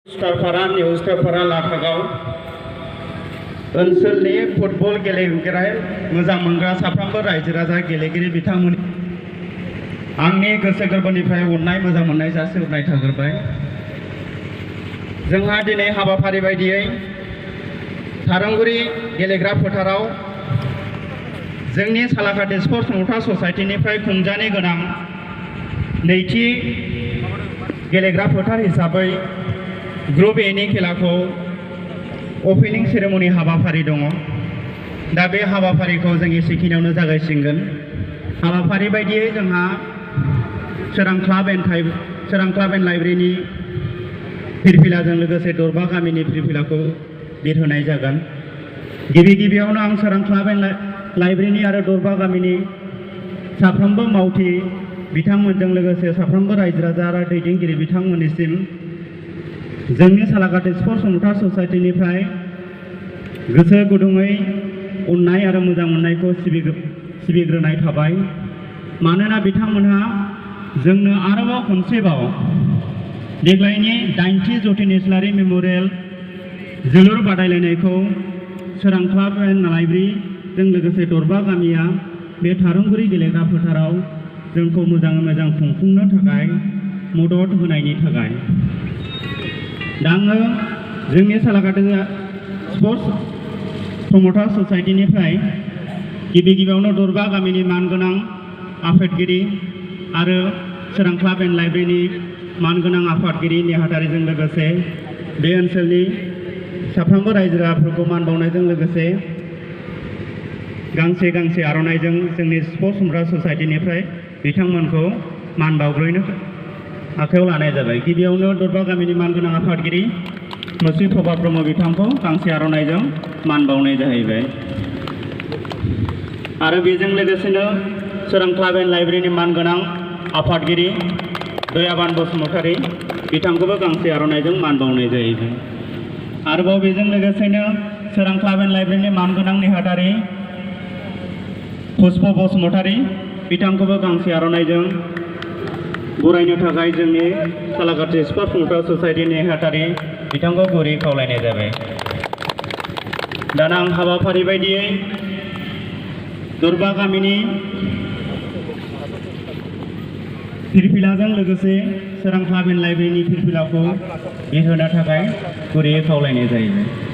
स्टारफारा निउस्टारफारा लाटागाव ओनसोलनि फुटबल गेलेग्रा मोजां मोनग्रा साफ्रोमबो रायजो राजा गेलेगिरि बिथांमोन आंनि गोसो गोरबोनिफ्राय अननाय मोजां मोननाय जासिहरनाय थाग्रोबाय। जोंहा दिनै हाबाफारि बायदियै थारंगुरि गेलेग्रा फोथाराव जोंनि सालाकाटि स्पर्ट्स प्रमोटार ससाइटिनिफ्राय खुंजानो गोनां नैथि गेलेग्रा फोथार हिसाबै ग्रुप ए नि खेलाखौ ओपनिं सेरेमनि हाबाफारि दङ। दा बे हाबाफारिखौ जों एसेखिनियावनो जागायसिगोन। हाबाफारि बायदियै जोंहा सोरां क्लाब एन्ड लाइब्रेरिनि फिरफिलाजों लोगोसे दरबा गामिनि फिरफिलाखौ बिरहोनाय जागोन। गिबियावनो आं सोरां क्लाब एन्ड लाइब्रेरिनि आरो दरबा गामिनि साफ्रोमबो मावथि बिथांमोनजों लोगोसे साफ्रोमबो रायजो राजा आरो दैदेनगिरि बिथांमोननिसिम जोंनि सालाकाटि स्पर्ट्स प्रमोटार ससाइटिनिफ्राय गोसो गुदुङै अननाय आरो मोजां मोननायखौ सिबिग्रोनाय थाबाय। मानोना बिथांमोनहा जोंनो आरोबाव खनसेबाव देग्लायनि 80थि जौथाइसालि मेम'रियेल जोलुर बादायलायनायखौ सोरां क्लाब एन्ड लाइब्रेरिजों लोगोसे दरबा गामिया बे थारंगुरि गेलेग्रा फोथाराव जोंखौ मोजाङै मोजां खुंफुंनो थाखाय मदद होनायनि थाखाय दा आङो जोंनि सालाकाटि स्पर्ट्स प्रमोटार ससाइटिनिफ्राय गिबियावनो दरबा गामिनि मानगोनां आफादगिरि आरो सोरां क्लाब एन्ड लाइब्रेरिनि मानगोनां आफादगिरि नेहाथारिजों लोगोसे बे ओनसोलनि साफ्रोमबो रायजो राजाफोरखौ मान बावनायजों लोगोसे गांसे आर'नाइजों जोंनि स्पर्ट्स प्रमोटार ससाइटिनिफ्राय बिथांमोनखौ मान बावग्रोनो आखायाव लानाय जाबाय। गिबियावनो दरबा गामिनि मानगोनां आफादगिरि मुस्रि प्रभात ब्रह्म बिथांखौ गांसे आर'नाइजों मान बावनाय जाहैबाय। आरो बेजों लोगोसेनो सोरां क्लाब एन्ड लाइब्रेरिनि मानगोनां आफादगिरि दयाबान बसुमतारी बिथांखौबो गांसे आर'नाइजों मान बावनाय जाहैबाय। आरोबाव बेजों लोगोसेनो सोरां क्लाब एन्ड लाइब्रेरिनि मानगोनां नेहाथारि पुष्प बसुमतारी बिथांखौबो गांसे आर'नाइजों बरायनो थाखाय जोंनि सालाकाटि स्पर्ट्स प्रमोटार ससाइटि नेहाथारि बिथांखौ गुरै खावलायनाय जाबाय। दाना आं हाबाफारि बायदियै दरबा गामिनि फिरफिलाजों लोगोसे सोरां क्लाब एन्ड लाइब्रेरिनि फिरफिलाखौ बिरहोनो थाखाय गुरैयै खावलायनाय जाहैबाय।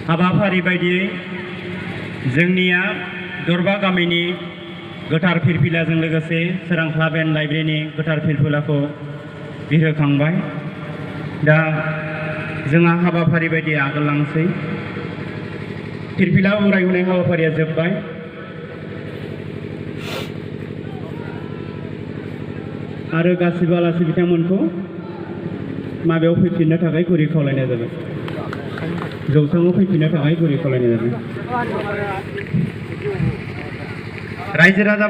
हाबाफारि बायदियै जोंनिया दरबा गामिनि गोथार फिरफिलाजों लोगोसे सोरां क्लाब एन्ड लाइब्रेरिनि गोथार फिरफिलाखौ बिरहोखांबाय। दा जोंहा हाबाफारि बायदि आगोलांसै। फिरफिला उरायहोनाय हाबाफारिया जोब्बाय। आरो गासिबो आलासि बिथांमोनखौ माबायाव फैफिननो थाखाय गुरै खावलायनाय जाबाय। जौसाङाव फैफिननो थाखाय गुरै खावलायनाय जाबाय। रायजो राजा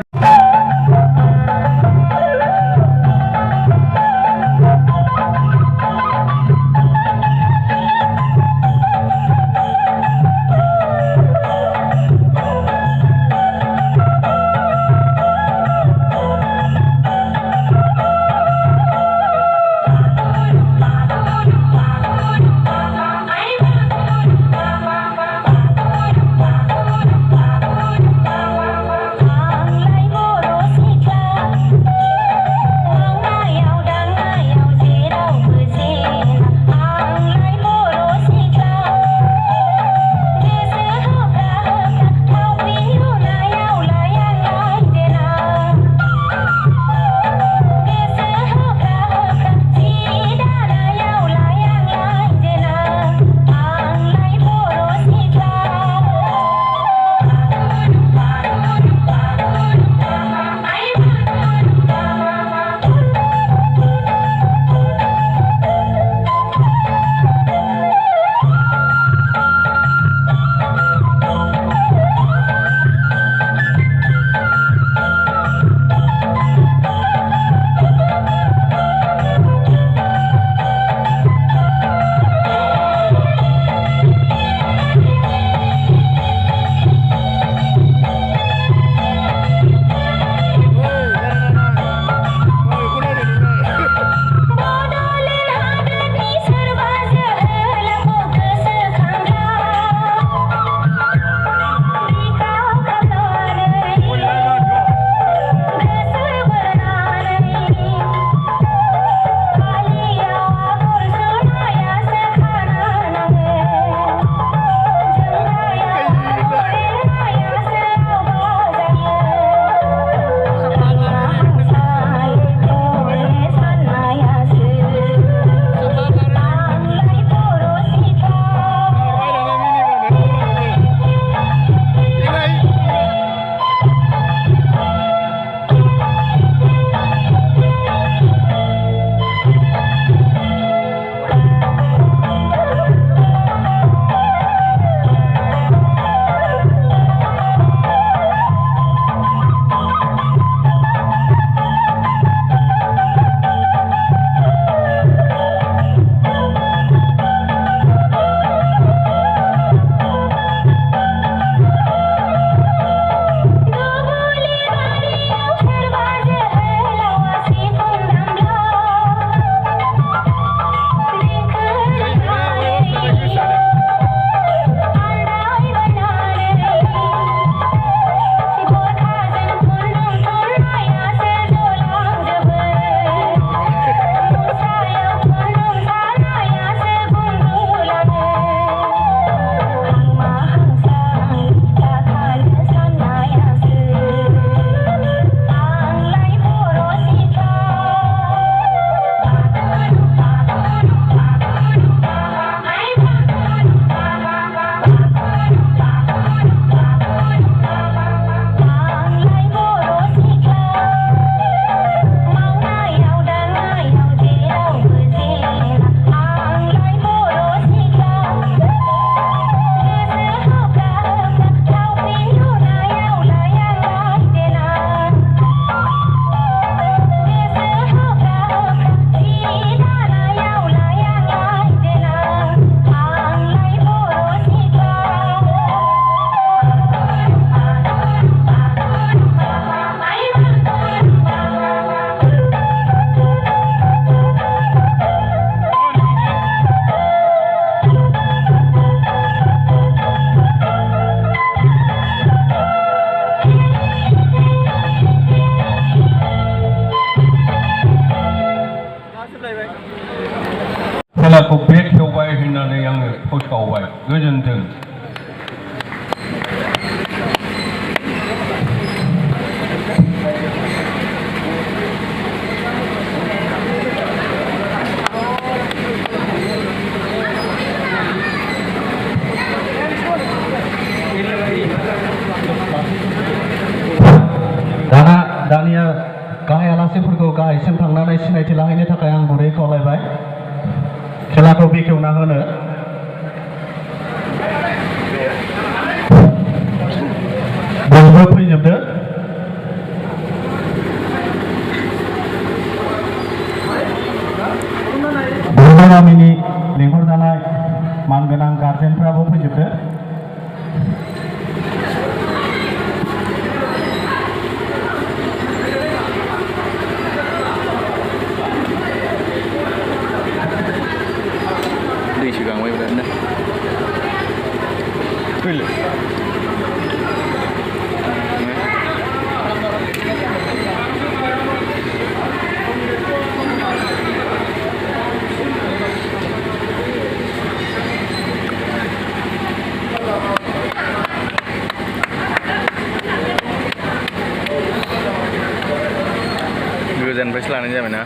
खेलाखौ बेखेवबाय होननानै आङो फोसावबाय। गोजोन्थों। माखासेफोरखौ गाहायसिम थांनानै सिनायथि लाहैनो थाखाय आं गुरै खावलायबाय खेलाखौ बेखेवना होनो। बयबो फैजोबदो। गुबुन गामिनि लिंहरजानाय मानगोनां गारजेनफ्राबो फैजोबदो। दैसो गांबाय बिरादनो फैलै गोजाननिफ्रायसो लानाय जाबायना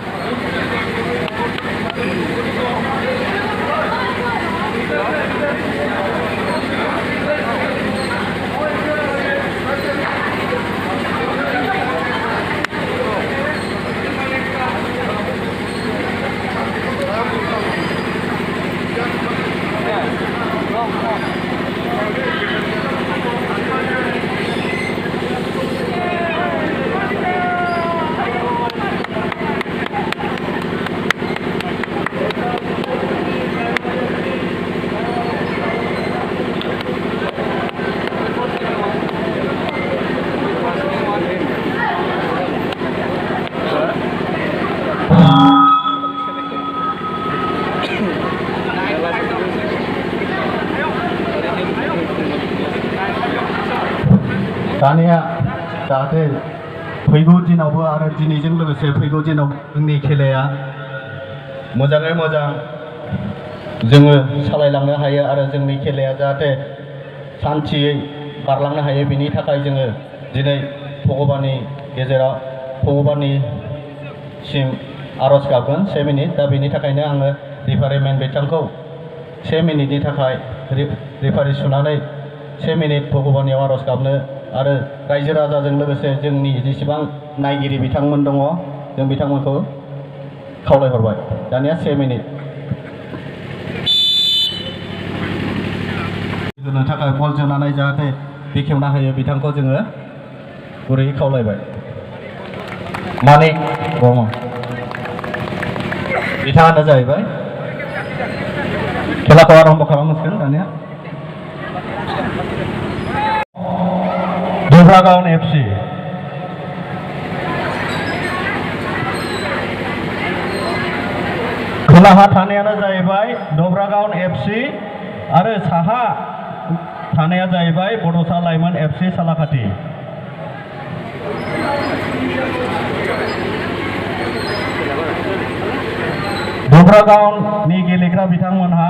दानिया जाहाथे फैगौ दिनावबो आरो दिनैजों लोगोसे फैगौ दिनाव जोंनि खेलाया मोजाङै मोजां जोङो सालायलांनो हायो आरो जोंनि खेलाया जाहाथे सान्थियै बारलांनो हायो बिनि थाखाय जोङो दिनै भगबाननि गेजेराव भगबाननिसिम आरज गाबगोन 1 मिनिट। दा बेनि थाखायनो आङो रेफारिमेन बिथांखौ 1 मिनिटनि थाखाय रेफारि सुनानै 1 मिनिट भगबाननियाव आरज गाबनो आरो रायजो राजाजों लोगोसे जोंनि जेसेबां नायगिरि बिथांमोन दङ जों बिथांमोनखौ खावलायहरबाय। दानिया 1 मिनिट होनो थाखाय बल जोनानै जाहाथे बेखेवना होयो बिथांखौ जोङो गुरैयै खावलायबाय। मानिक बर्मन बिथाङानो जाहैबाय खेलाखौ आरम्भ खालामसिगोन। दानिया दुब्रागाव एफसि खोलाहा थानायानो जाहैबाय दुब्रागाव एफसि आरो साहा थानाया जाहैबाय बड'सा लाइमोन एफसि सालाकाथि। दुब्रागावनि गेलेग्रा बिथांमोनहा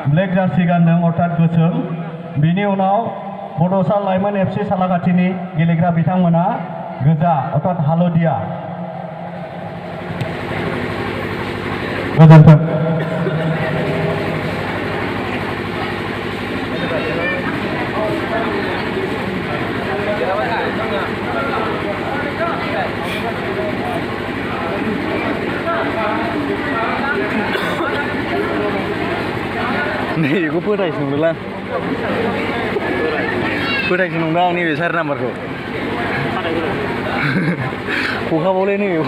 ब्लेक जार्सि गानदों अर्थात गोसोम। बिनि उनाव बड'सा लाइमोन एफसि सालाकाथिनि गेलेग्रा बिथांमोना गोजा अर्थात हालदिया। गोजोन्थों। नै बेखौ फोथायसो नंदोंलां फोथायसो नंदों आं नैबे 4 नाम्बारखौ खखाबावलै नैबे